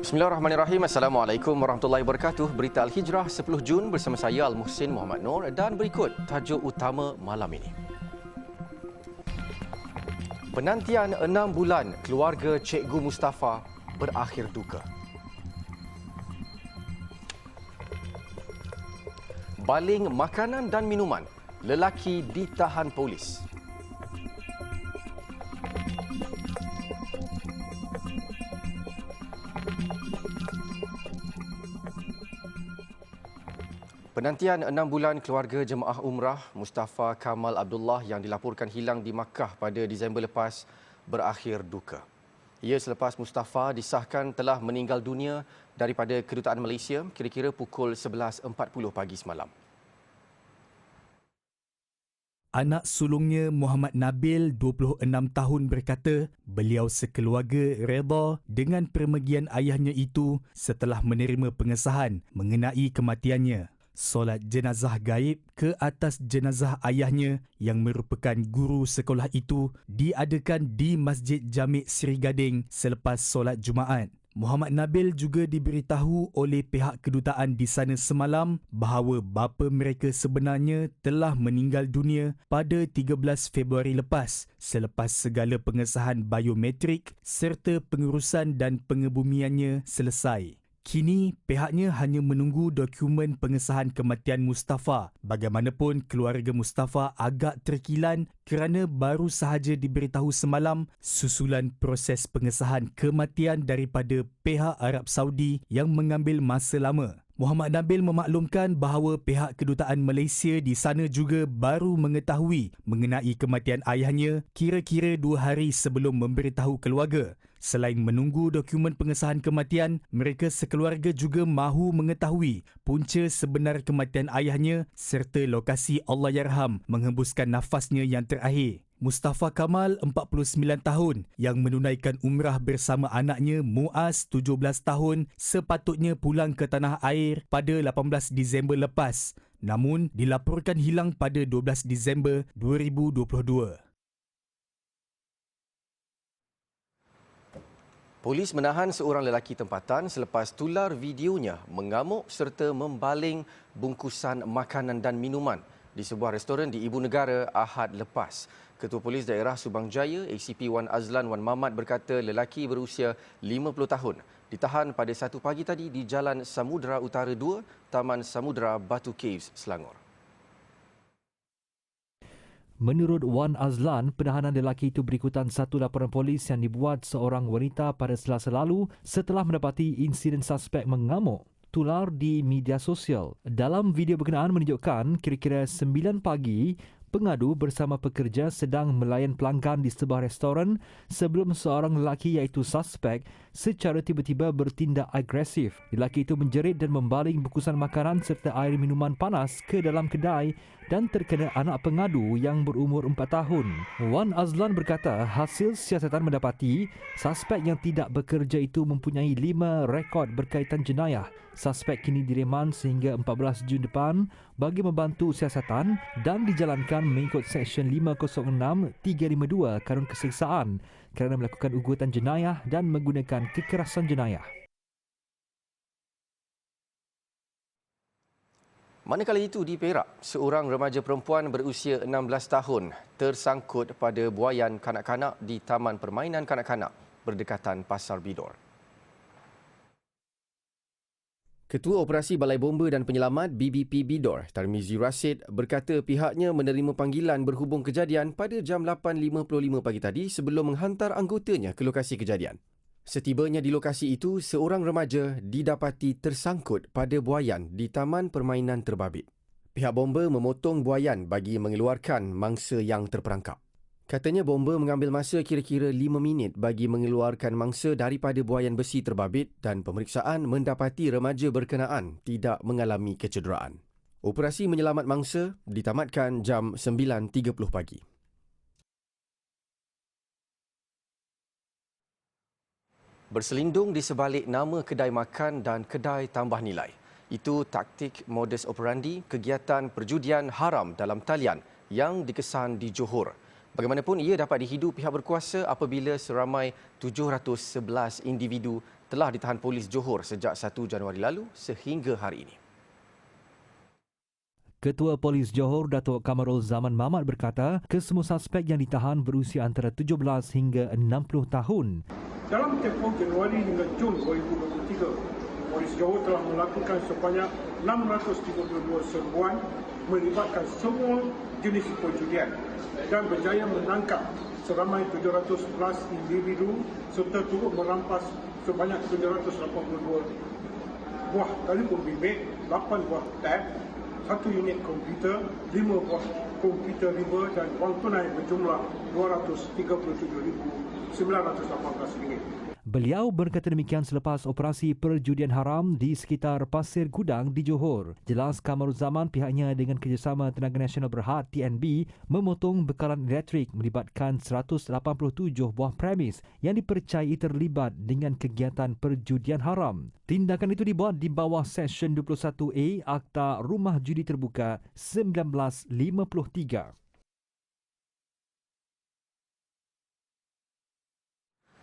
Bismillahirrahmanirrahim. Assalamualaikum warahmatullahi wabarakatuh. Berita Al-Hijrah 10 Jun bersama saya Al-Muhsin Muhammad Noor dan berikut tajuk utama malam ini. Penantian 6 bulan keluarga Cikgu Mustafa berakhir duka. Baling makanan dan minuman, lelaki ditahan polis. Penantian 6 bulan keluarga jemaah umrah Mustafa Kamal Abdullah yang dilaporkan hilang di Makkah pada Disember lepas berakhir duka. Ia selepas Mustafa disahkan telah meninggal dunia daripada Kedutaan Malaysia kira-kira pukul 11.40 pagi semalam. Anak sulungnya Muhammad Nabil, 26 tahun berkata beliau sekeluarga reda dengan permergian ayahnya itu setelah menerima pengesahan mengenai kematiannya. Solat jenazah gaib ke atas jenazah ayahnya yang merupakan guru sekolah itu diadakan di Masjid Jamik Seri Gading selepas solat Jumaat. Muhammad Nabil juga diberitahu oleh pihak kedutaan di sana semalam bahawa bapa mereka sebenarnya telah meninggal dunia pada 13 Februari lepas selepas segala pengesahan biometrik serta pengurusan dan pengebumiannya selesai. Kini, pihaknya hanya menunggu dokumen pengesahan kematian Mustafa. Bagaimanapun, keluarga Mustafa agak terkilan kerana baru sahaja diberitahu semalam susulan proses pengesahan kematian daripada pihak Arab Saudi yang mengambil masa lama. Muhammad Nabil memaklumkan bahawa pihak kedutaan Malaysia di sana juga baru mengetahui mengenai kematian ayahnya kira-kira 2 hari sebelum memberitahu keluarga. Selain menunggu dokumen pengesahan kematian, mereka sekeluarga juga mahu mengetahui punca sebenar kematian ayahnya serta lokasi Allahyarham menghembuskan nafasnya yang terakhir. Mustafa Kamal, 49 tahun, yang menunaikan umrah bersama anaknya Muaz, 17 tahun, sepatutnya pulang ke tanah air pada 18 Disember lepas. Namun, dilaporkan hilang pada 12 Disember 2022. Polis menahan seorang lelaki tempatan selepas tular videonya mengamuk serta membaling bungkusan makanan dan minuman di sebuah restoran di Ibu Negara Ahad lepas. Ketua Polis Daerah Subang Jaya, ACP Wan Azlan Wan Mamat berkata lelaki berusia 50 tahun ditahan pada 1 pagi tadi di Jalan Samudra Utara 2, Taman Samudra Batu Caves, Selangor. Menurut Wan Azlan, penahanan lelaki itu berikutan satu laporan polis yang dibuat seorang wanita pada Selasa lalu setelah mendapati insiden suspek mengamuk tular di media sosial. Dalam video berkenaan menunjukkan kira-kira 9 pagi, pengadu bersama pekerja sedang melayan pelanggan di sebuah restoran sebelum seorang lelaki iaitu suspek secara tiba-tiba bertindak agresif. Lelaki itu menjerit dan membaling bungkusan makanan serta air minuman panas ke dalam kedai dan terkena anak pengadu yang berumur 4 tahun. Wan Azlan berkata hasil siasatan mendapati suspek yang tidak bekerja itu mempunyai 5 rekod berkaitan jenayah. Suspek kini direman sehingga 14 Jun depan bagi membantu siasatan dan dijalankan mengikut Seksyen 506 352 Kanun Keseksaan kerana melakukan ugutan jenayah dan menggunakan kekerasan jenayah. Manakala itu di Perak, seorang remaja perempuan berusia 16 tahun tersangkut pada buaian kanak-kanak di Taman Permainan Kanak-kanak berdekatan Pasar Bidor. Ketua Operasi Balai Bomba dan Penyelamat BBP Bidor, Tarmizi Rashid, berkata pihaknya menerima panggilan berhubung kejadian pada jam 8.55 pagi tadi sebelum menghantar anggotanya ke lokasi kejadian. Setibanya di lokasi itu, seorang remaja didapati tersangkut pada buaian di Taman Permainan Terbabit. Pihak bomba memotong buaian bagi mengeluarkan mangsa yang terperangkap. Katanya bomba mengambil masa kira-kira 5 minit bagi mengeluarkan mangsa daripada buaian besi terbabit dan pemeriksaan mendapati remaja berkenaan tidak mengalami kecederaan. Operasi menyelamat mangsa ditamatkan jam 9.30 pagi. Berselindung di sebalik nama kedai makan dan kedai tambah nilai. Itu taktik modus operandi kegiatan perjudian haram dalam talian yang dikesan di Johor. Bagaimanapun ia dapat dihidu pihak berkuasa apabila seramai 711 individu telah ditahan polis Johor sejak 1 Januari lalu sehingga hari ini. Ketua Polis Johor, Datuk Kamarul Zaman Mamat berkata, kesemua suspek yang ditahan berusia antara 17 hingga 60 tahun. Dalam tempoh Januari hingga Jun 2023, Polis Johor telah melakukan sebanyak 632 serbuan melibatkan semua jenis perjudian dan berjaya menangkap seramai 711 individu serta turut merampas sebanyak 782 buah telefon bimbit, 8 buah tab, 1 unit komputer, 5 buah komputer riba dan wang tunai berjumlah RM237,918. Beliau berkata demikian selepas operasi perjudian haram di sekitar Pasir Gudang di Johor. Jelas Kamarul Zaman pihaknya dengan kerjasama Tenaga Nasional Berhad TNB memotong bekalan elektrik melibatkan 187 buah premis yang dipercayai terlibat dengan kegiatan perjudian haram. Tindakan itu dibuat di bawah Seksyen 21A Akta Rumah Judi Terbuka 1953.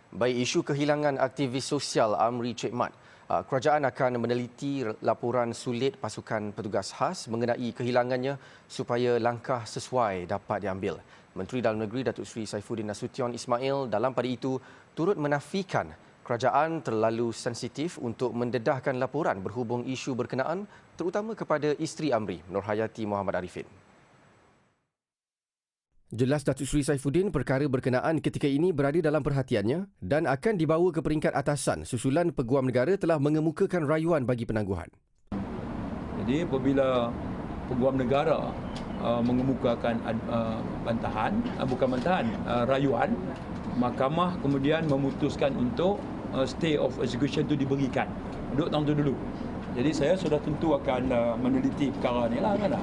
Baik, isu kehilangan aktivis sosial Amri Cik Mat. Kerajaan akan meneliti laporan sulit pasukan petugas khas mengenai kehilangannya supaya langkah sesuai dapat diambil. Menteri Dalam Negeri Datuk Seri Saifuddin Nasution Ismail dalam pada itu turut menafikan kerajaan terlalu sensitif untuk mendedahkan laporan berhubung isu berkenaan terutama kepada isteri Amri, Nurhayati Muhammad Arifin. Jelas Datuk Seri Saifuddin perkara berkenaan ketika ini berada dalam perhatiannya dan akan dibawa ke peringkat atasan susulan Peguam Negara telah mengemukakan rayuan bagi penangguhan. Jadi apabila Peguam Negara mengemukakan rayuan, Mahkamah kemudian memutuskan untuk stay of execution itu diberikan. Duduk tahun itu dulu. Jadi saya sudah tentu akan meneliti perkara ni lah kan.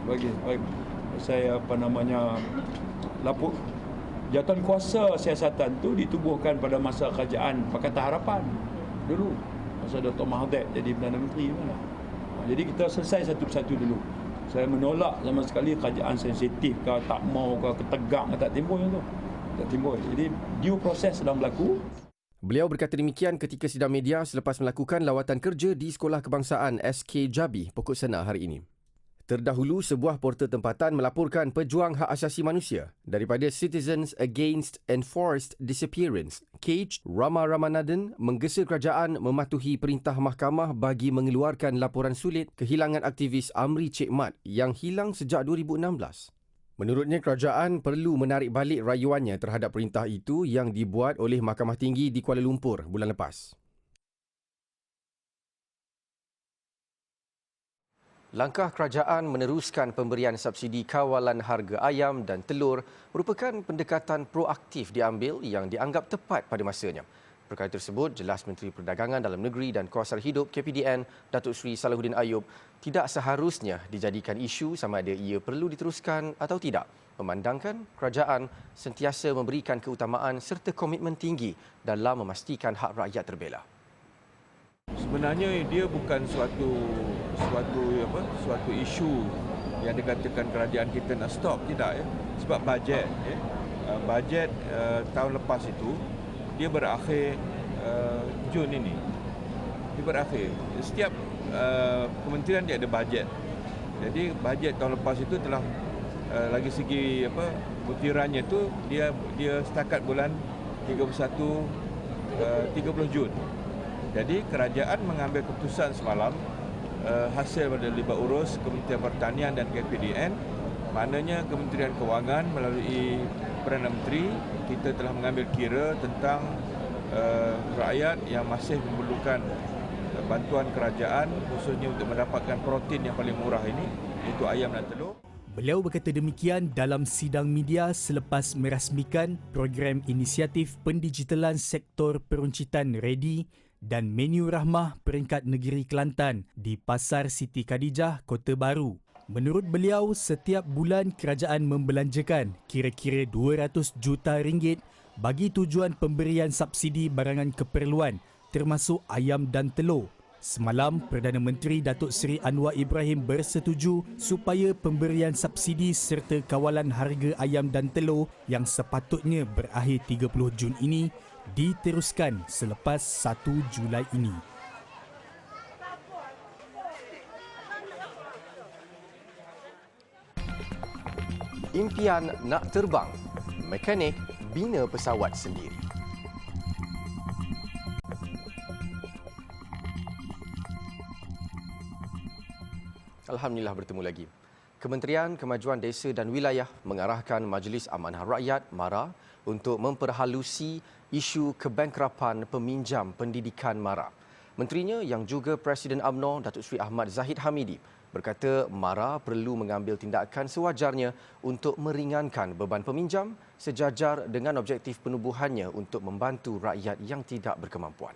Bagi saya lapor jawatan kuasa siasatan tu ditubuhkan pada masa kerajaan Pakatan Harapan dulu, masa Dr. Mahathir jadi Perdana Menteri mana. Jadi kita selesai satu persatu dulu. Saya menolak sama sekali kerajaan sensitif ke tak mau ke ketegang tak timbul tu. Tak timbul. Jadi due proses sedang berlaku. Beliau berkata demikian ketika sidang media selepas melakukan lawatan kerja di Sekolah Kebangsaan SK Jabi Pokok Sena hari ini. Terdahulu, sebuah portal tempatan melaporkan pejuang hak asasi manusia daripada Citizens Against Enforced Disappearance, CAGE, Rama Ramanathan menggesa kerajaan mematuhi perintah mahkamah bagi mengeluarkan laporan sulit kehilangan aktivis Amri Cik Mat yang hilang sejak 2016. Menurutnya, kerajaan perlu menarik balik rayuannya terhadap perintah itu yang dibuat oleh Mahkamah Tinggi di Kuala Lumpur bulan lepas. Langkah kerajaan meneruskan pemberian subsidi kawalan harga ayam dan telur merupakan pendekatan proaktif diambil yang dianggap tepat pada masanya. Perkara tersebut jelas Menteri Perdagangan Dalam Negeri dan Kuasar Hidup KPDN Datuk Seri Salahuddin Ayub tidak seharusnya dijadikan isu sama ada ia perlu diteruskan atau tidak, memandangkan kerajaan sentiasa memberikan keutamaan serta komitmen tinggi dalam memastikan hak rakyat terbela. Sebenarnya dia bukan suatu isu yang dikatakan kerajaan kita nak stop, tidak ya. Sebab bajet tahun lepas itu dia berakhir Jun ini. Dia berakhir. Setiap kementerian dia ada bajet. Jadi bajet tahun lepas itu telah lagi segi butirannya tu dia setakat bulan 30 Jun. Jadi kerajaan mengambil keputusan semalam hasil pada libat urus Kementerian Pertanian dan KPDN, maknanya Kementerian Kewangan melalui Perdana Menteri kita telah mengambil kira tentang rakyat yang masih memerlukan bantuan kerajaan khususnya untuk mendapatkan protein yang paling murah ini, iaitu ayam dan telur. Beliau berkata demikian dalam sidang media selepas merasmikan program inisiatif pendigitalan sektor peruncitan Ready dan Menu Rahmah peringkat negeri Kelantan di Pasar Siti Khadijah, Kota Baru. Menurut beliau, setiap bulan kerajaan membelanjakan kira-kira 200 juta ringgit bagi tujuan pemberian subsidi barangan keperluan termasuk ayam dan telur. Semalam, Perdana Menteri Datuk Seri Anwar Ibrahim bersetuju supaya pemberian subsidi serta kawalan harga ayam dan telur yang sepatutnya berakhir 30 Jun ini diteruskan selepas 1 Julai ini. Impian nak terbang, mekanik bina pesawat sendiri. Alhamdulillah bertemu lagi. Kementerian Kemajuan Desa dan Wilayah mengarahkan Majlis Amanah Rakyat MARA untuk memperhalusi isu kebangkrapan peminjam pendidikan MARA. Menterinya yang juga Presiden UMNO Datuk Seri Ahmad Zahid Hamidi berkata MARA perlu mengambil tindakan sewajarnya untuk meringankan beban peminjam sejajar dengan objektif penubuhannya untuk membantu rakyat yang tidak berkemampuan.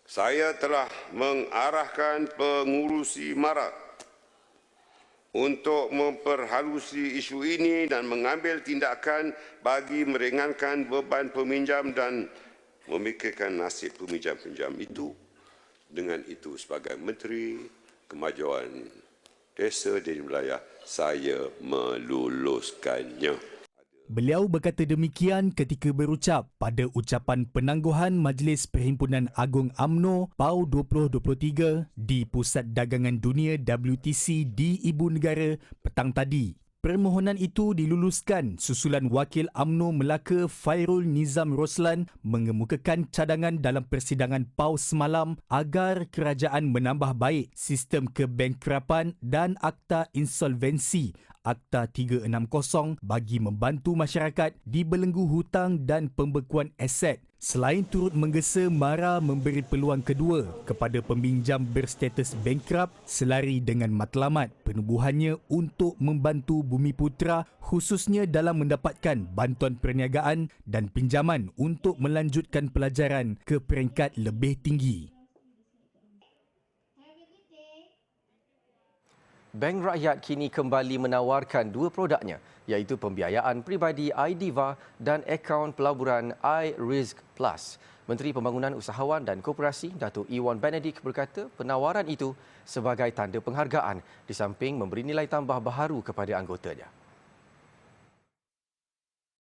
Saya telah mengarahkan pengurusi MARA untuk memperhalusi isu ini dan mengambil tindakan bagi meringankan beban peminjam dan memikirkan nasib peminjam-peminjam itu. Dengan itu, sebagai Menteri Kemajuan Desa dan Wilayah, saya meluluskannya. Beliau berkata demikian ketika berucap pada ucapan penangguhan Majlis Perhimpunan Agung UMNO PAU 2023 di Pusat Dagangan Dunia WTC di Ibu Negara petang tadi. Permohonan itu diluluskan susulan Wakil UMNO Melaka Fairul Nizam Roslan mengemukakan cadangan dalam persidangan PAU semalam agar kerajaan menambah baik sistem kebangkrapan dan Akta Insolvensi Akta 360 bagi membantu masyarakat dibelenggu hutang dan pembekuan aset. Selain turut menggesa MARA memberi peluang kedua kepada peminjam berstatus bankrupt selari dengan matlamat penubuhannya untuk membantu Bumiputera khususnya dalam mendapatkan bantuan perniagaan dan pinjaman untuk melanjutkan pelajaran ke peringkat lebih tinggi. Bank Rakyat kini kembali menawarkan dua produknya, iaitu pembiayaan peribadi iDiva dan akaun pelaburan iRisk Plus. Menteri Pembangunan Usahawan dan Koperasi Datuk Iwan Benedict berkata penawaran itu sebagai tanda penghargaan di samping memberi nilai tambah baharu kepada anggotanya.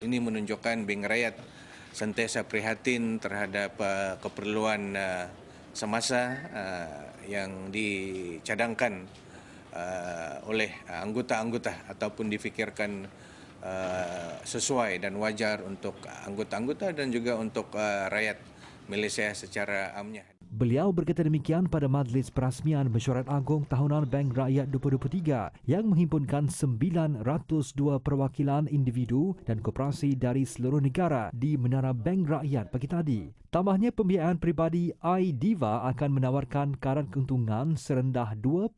Ini menunjukkan Bank Rakyat sentiasa prihatin terhadap keperluan semasa yang dicadangkan oleh anggota-anggota ataupun difikirkan sesuai dan wajar untuk anggota-anggota dan juga untuk rakyat Malaysia secara amnya. Beliau berkata demikian pada Majlis Perasmian Mesyuarat Agung Tahunan Bank Rakyat 2023 yang menghimpunkan 902 perwakilan individu dan koperasi dari seluruh negara di Menara Bank Rakyat pagi tadi. Tambahnya, pembiayaan peribadi iDiva akan menawarkan kadar keuntungan serendah 2.99%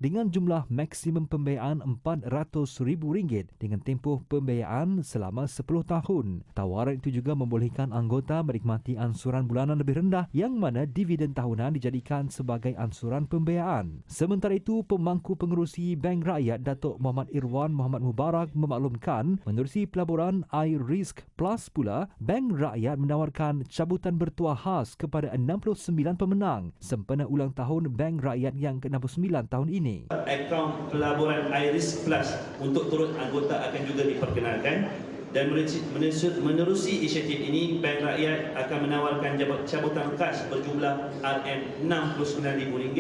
dengan jumlah maksimum pembiayaan RM400,000 dengan tempoh pembiayaan selama 10 tahun. Tawaran itu juga membolehkan anggota menikmati ansuran bulanan lebih rendah yang mana dividen tahunan dijadikan sebagai ansuran pembiayaan. Sementara itu, pemangku pengerusi Bank Rakyat Datuk Muhammad Irwan Muhammad Mubarak memaklumkan menerusi pelaburan iRisk Plus pula, Bank Rakyat menawarkan cabutan bertuah khas kepada 69 pemenang sempena ulang tahun Bank Rakyat yang ke-69 tahun ini. Akaun pelaburan iRisk Plus untuk turut anggota akan juga diperkenalkan. Dan menerusi inisiatif ini, Bank Rakyat akan menawarkan cabutan khas berjumlah RM69,000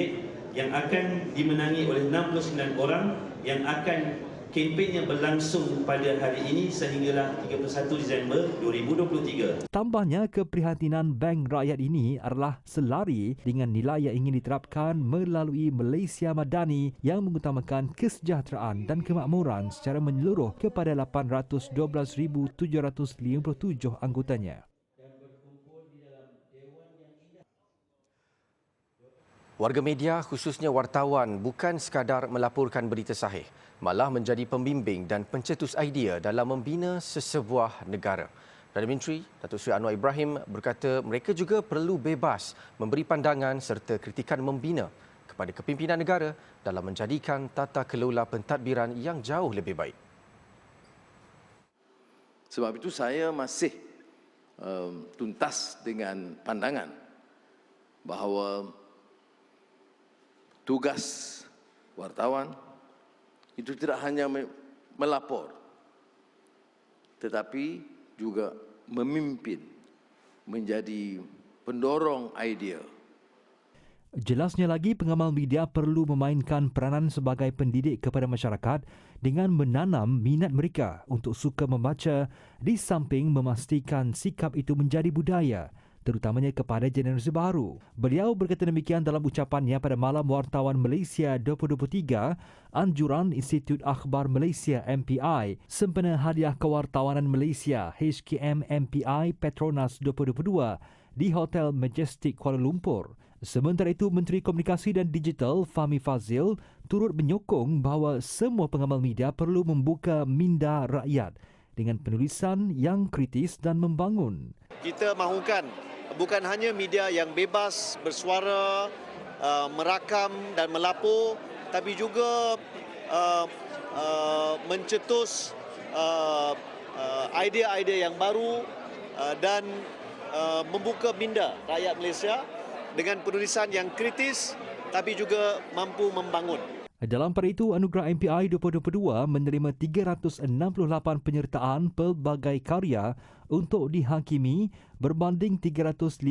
yang akan dimenangi oleh 69 orang yang akan kempen yang berlangsung pada hari ini sehinggalah 31 Disember 2023. Tambahnya, keprihatinan Bank Rakyat ini adalah selari dengan nilai yang ingin diterapkan melalui Malaysia Madani yang mengutamakan kesejahteraan dan kemakmuran secara menyeluruh kepada 812,757 anggotanya. Warga media khususnya wartawan bukan sekadar melaporkan berita sahih, malah menjadi pembimbing dan pencetus idea dalam membina sesebuah negara. Perdana Menteri Datuk Seri Anwar Ibrahim berkata mereka juga perlu bebas memberi pandangan serta kritikan membina kepada kepimpinan negara dalam menjadikan tata kelola pentadbiran yang jauh lebih baik. Sebab itu saya masih tuntas dengan pandangan bahawa tugas wartawan itu tidak hanya melapor, tetapi juga memimpin, menjadi pendorong idea. Jelasnya lagi, pengamal media perlu memainkan peranan sebagai pendidik kepada masyarakat dengan menanam minat mereka untuk suka membaca di samping memastikan sikap itu menjadi budaya, terutamanya kepada generasi baru. Beliau berkata demikian dalam ucapannya pada Malam Wartawan Malaysia 2023, anjuran Institut Akhbar Malaysia MPI sempena Hadiah Kewartawanan Malaysia HKM MPI Petronas 2022 di Hotel Majestic Kuala Lumpur. Sementara itu, Menteri Komunikasi dan Digital Fahmi Fadzil turut menyokong bahawa semua pengamal media perlu membuka minda rakyat dengan penulisan yang kritis dan membangun. Kita mahukan bukan hanya media yang bebas bersuara, merakam dan melapor, tapi juga mencetus idea-idea yang baru dan membuka minda rakyat Malaysia dengan penulisan yang kritis tapi juga mampu membangun. Dalam pada itu, Anugerah MPI 2022 menerima 368 penyertaan pelbagai karya untuk dihakimi berbanding 350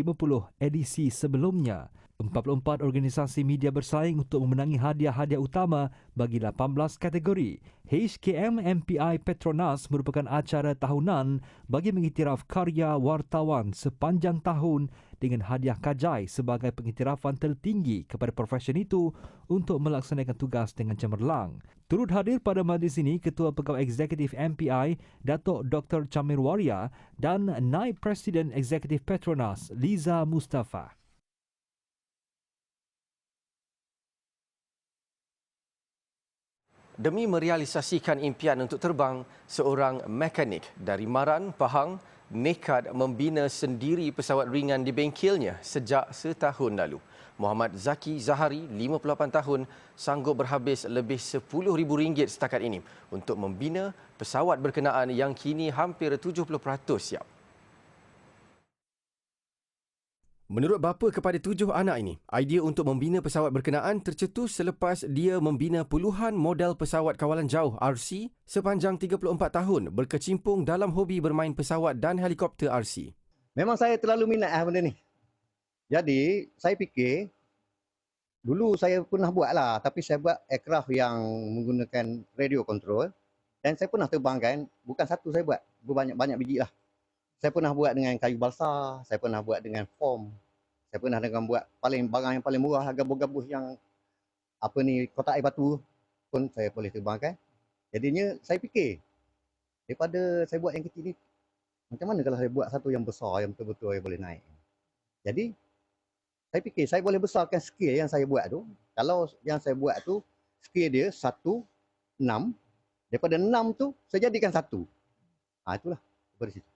edisi sebelumnya. 44 organisasi media bersaing untuk memenangi hadiah-hadiah utama bagi 18 kategori. HKM MPI Petronas merupakan acara tahunan bagi mengiktiraf karya wartawan sepanjang tahun dengan hadiah Kajai sebagai pengiktirafan tertinggi kepada profesi itu untuk melaksanakan tugas dengan cemerlang. Turut hadir pada majlis ini Ketua Pegawai Eksekutif MPI Datuk Dr. Chamir Waria dan Naib Presiden Eksekutif Petronas Liza Mustafa. Demi merealisasikan impian untuk terbang, seorang mekanik dari Maran, Pahang, nekat membina sendiri pesawat ringan di bengkelnya sejak setahun lalu. Muhammad Zaki Zahari, 58 tahun, sanggup berhabis lebih RM10,000 setakat ini untuk membina pesawat berkenaan yang kini hampir 70% siap. Menurut bapa kepada 7 anak ini, idea untuk membina pesawat berkenaan tercetus selepas dia membina puluhan model pesawat kawalan jauh RC sepanjang 34 tahun berkecimpung dalam hobi bermain pesawat dan helikopter RC. Memang saya terlalu minat benda ni. Jadi, saya fikir, dulu saya pernah buat lah, tapi saya buat aircraft yang menggunakan radio control dan saya pernah terbangkan, bukan satu saya buat, berbanyak-banyak biji lah. Saya pernah buat dengan kayu balsa, saya pernah buat dengan foam. Saya pernah dengan buat barang yang paling murah, gabus-gabus yang kotak air batu pun saya boleh terbangkan. Jadinya saya fikir, daripada saya buat yang kecil ni, macam mana kalau saya buat satu yang besar, yang betul-betul saya boleh naik. Jadi, saya fikir saya boleh besarkan skil yang saya buat tu. Kalau yang saya buat tu, skil dia 1, 6. Daripada 6 tu, saya jadikan 1. Itulah daripada situ.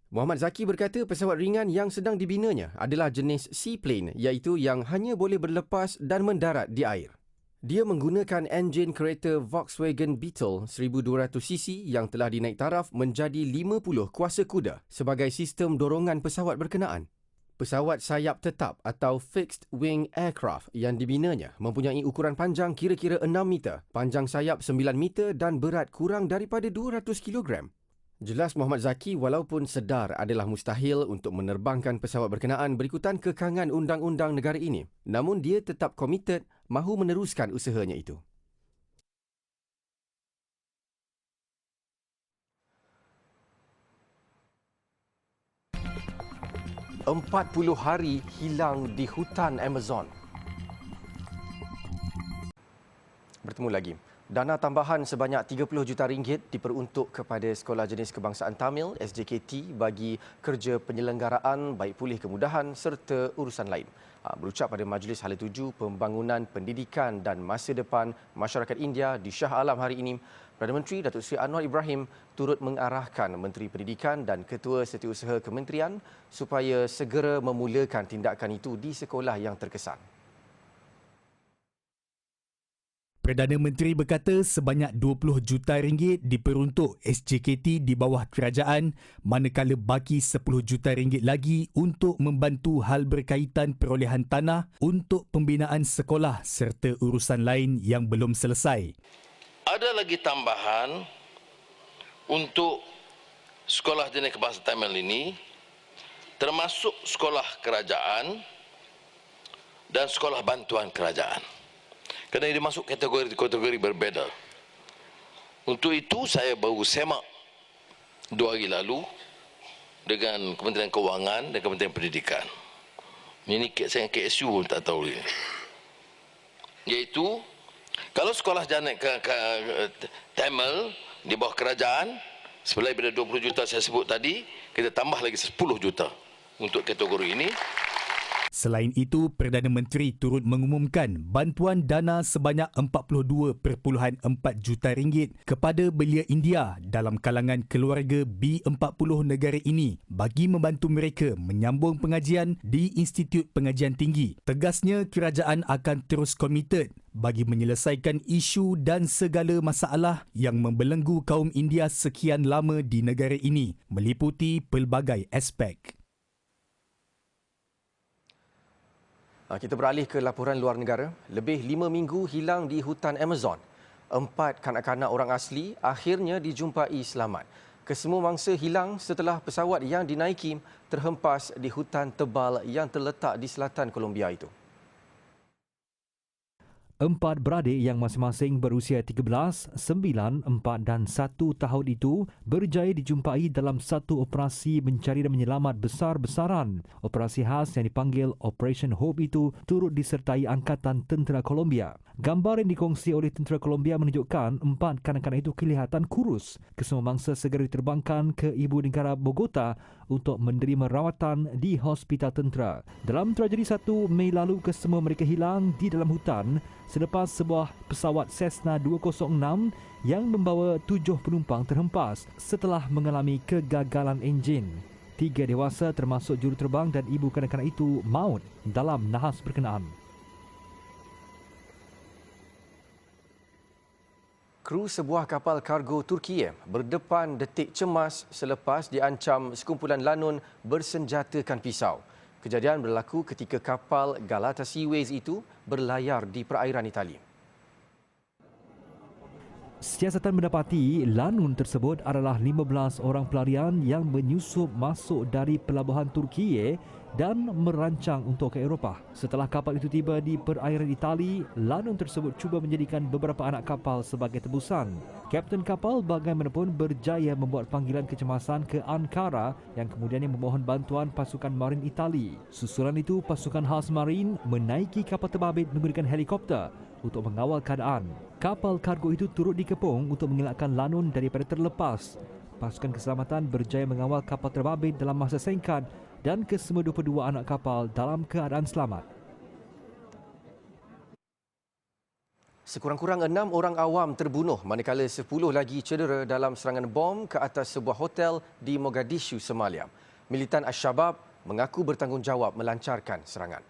Muhammad Zaki berkata pesawat ringan yang sedang dibinanya adalah jenis seaplane, iaitu yang hanya boleh berlepas dan mendarat di air. Dia menggunakan enjin kereta Volkswagen Beetle 1200cc yang telah dinaik taraf menjadi 50 kuasa kuda sebagai sistem dorongan pesawat berkenaan. Pesawat sayap tetap atau fixed wing aircraft yang dibinanya mempunyai ukuran panjang kira-kira 6 meter, panjang sayap 9 meter dan berat kurang daripada 200 kilogram. Jelas Muhammad Zaki walaupun sedar adalah mustahil untuk menerbangkan pesawat berkenaan berikutan kekangan undang-undang negara ini, namun dia tetap komited mahu meneruskan usahanya itu. "40 hari hilang di hutan Amazon." Bertemu lagi. Dana tambahan sebanyak RM30 juta diperuntuk kepada Sekolah Jenis Kebangsaan Tamil SJKT bagi kerja penyelenggaraan baik pulih kemudahan serta urusan lain. Berucap pada Majlis Hala Tuju Pembangunan Pendidikan dan Masa Depan Masyarakat India di Shah Alam hari ini, Perdana Menteri Datuk Seri Anwar Ibrahim turut mengarahkan Menteri Pendidikan dan Ketua Setiausaha Kementerian supaya segera memulakan tindakan itu di sekolah yang terkesan. Perdana Menteri berkata sebanyak RM20 juta diperuntuk SJKT di bawah kerajaan, manakala baki RM10 juta lagi untuk membantu hal berkaitan perolehan tanah untuk pembinaan sekolah serta urusan lain yang belum selesai. Ada lagi tambahan untuk sekolah jenis kebangsaan Tamil ini termasuk sekolah kerajaan dan sekolah bantuan kerajaan. Kerana dia masuk kategori berbeza. Untuk itu saya baru semak 2 hari lalu dengan Kementerian Kewangan dan Kementerian Pendidikan. Ini saya KSU pun tak tahu dia. Iaitu kalau sekolah janek Tamil di bawah kerajaan, selain daripada 20 juta saya sebut tadi, kita tambah lagi 10 juta untuk kategori ini. Selain itu, Perdana Menteri turut mengumumkan bantuan dana sebanyak 42.4 juta ringgit kepada belia India dalam kalangan keluarga B40 negara ini bagi membantu mereka menyambung pengajian di Institut Pengajian Tinggi. Tegasnya, kerajaan akan terus komited bagi menyelesaikan isu dan segala masalah yang membelenggu kaum India sekian lama di negara ini, meliputi pelbagai aspek. Kita beralih ke laporan luar negara. Lebih 5 minggu hilang di hutan Amazon. 4 kanak-kanak orang asli akhirnya dijumpai selamat. Kesemua mangsa hilang setelah pesawat yang dinaiki terhempas di hutan tebal yang terletak di selatan Colombia itu. 4 beradik yang masing-masing berusia 13, 9, 4 dan 1 tahun itu berjaya dijumpai dalam satu operasi mencari dan menyelamat besar-besaran. Operasi khas yang dipanggil Operation Hope itu turut disertai Angkatan Tentera Colombia. Gambar yang dikongsi oleh Tentera Colombia menunjukkan 4 kanak-kanak itu kelihatan kurus. Kesemua mangsa segera diterbangkan ke ibu negara Bogota untuk menerima rawatan di hospital tentera. Dalam tragedi 1 Mei lalu, kesemua mereka hilang di dalam hutan selepas sebuah pesawat Cessna 206 yang membawa 7 penumpang terhempas setelah mengalami kegagalan enjin. 3 dewasa termasuk juruterbang dan ibu kanak-kanak itu maut dalam nahas berkenaan. Kru sebuah kapal kargo Turkiye berdepan detik cemas selepas diancam sekumpulan lanun bersenjatakan pisau. Kejadian berlaku ketika kapal Galata Seaways itu berlayar di perairan Itali. Siasatan mendapati lanun tersebut adalah 15 orang pelarian yang menyusup masuk dari pelabuhan Turkiye dan merancang untuk ke Eropah. Setelah kapal itu tiba di perairan Itali, lanun tersebut cuba menjadikan beberapa anak kapal sebagai tebusan. Kapten kapal bagaimanapun berjaya membuat panggilan kecemasan ke Ankara yang kemudiannya memohon bantuan pasukan marin Itali. Susulan itu, pasukan khas marin menaiki kapal terbabit menggunakan helikopter untuk mengawal keadaan. Kapal kargo itu turut dikepung untuk mengelakkan lanun daripada terlepas. Pasukan keselamatan berjaya mengawal kapal terbabit dalam masa singkat dan kesemua 22 anak kapal dalam keadaan selamat. Sekurang-kurang 6 orang awam terbunuh manakala 10 lagi cedera dalam serangan bom ke atas sebuah hotel di Mogadishu semalam. Militan Al-Shabaab mengaku bertanggungjawab melancarkan serangan.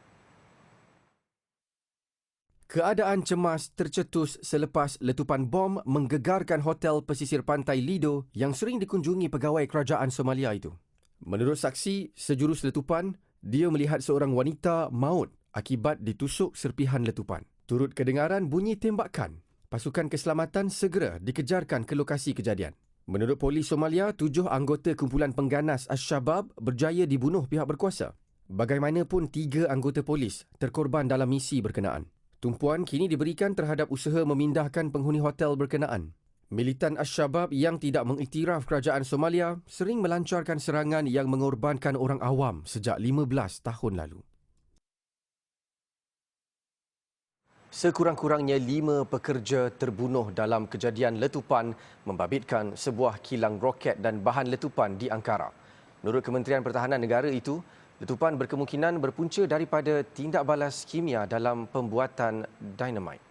Keadaan cemas tercetus selepas letupan bom menggegarkan hotel pesisir pantai Lido yang sering dikunjungi pegawai kerajaan Somalia itu. Menurut saksi, sejurus letupan, dia melihat seorang wanita maut akibat ditusuk serpihan letupan. Turut kedengaran bunyi tembakan. Pasukan keselamatan segera dikejarkan ke lokasi kejadian. Menurut polis Somalia, 7 anggota kumpulan pengganas Al-Shabaab berjaya dibunuh pihak berkuasa. Bagaimanapun 3 anggota polis terkorban dalam misi berkenaan. Tumpuan kini diberikan terhadap usaha memindahkan penghuni hotel berkenaan. Militan Al-Shabaab yang tidak mengiktiraf kerajaan Somalia sering melancarkan serangan yang mengorbankan orang awam sejak 15 tahun lalu. Sekurang-kurangnya 5 pekerja terbunuh dalam kejadian letupan membabitkan sebuah kilang roket dan bahan letupan di Ankara. Menurut Kementerian Pertahanan Negara itu, letupan berkemungkinan berpunca daripada tindak balas kimia dalam pembuatan dinamit.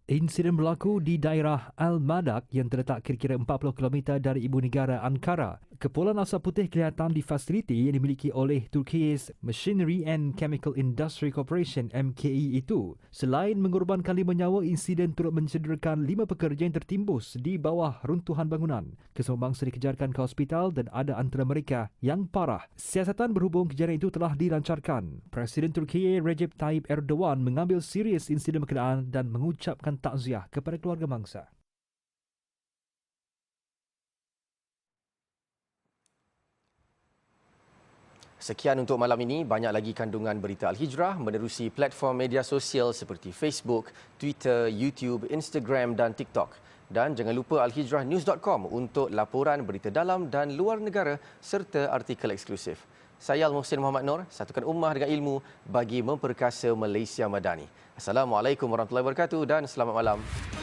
Insiden berlaku di daerah Al-Madak yang terletak kira-kira 40 km dari ibu negara Ankara. Kepulan asap putih kelihatan di fasiliti yang dimiliki oleh Turkiye's Machinery and Chemical Industry Corporation MKI itu. Selain mengorbankan 5 nyawa, insiden turut mencederakan 5 pekerja yang tertimbus di bawah runtuhan bangunan. Kesemua bangsa dikejarkan ke hospital dan ada antara mereka yang parah. Siasatan berhubung kejadian itu telah dilancarkan. Presiden Turkiye Recep Tayyip Erdogan mengambil serius insiden berkenaan dan mengucapkan takziah kepada keluarga mangsa. Sekian untuk malam ini. Banyak lagi kandungan berita Al-Hijrah menerusi platform media sosial seperti Facebook, Twitter, YouTube, Instagram dan TikTok. Dan jangan lupa alhijrahnews.com untuk laporan berita dalam dan luar negara serta artikel eksklusif. Saya Al-Muhsin Muhammad Nur, satukan ummah dengan ilmu bagi memperkasa Malaysia Madani. Assalamualaikum warahmatullahi wabarakatuh dan selamat malam.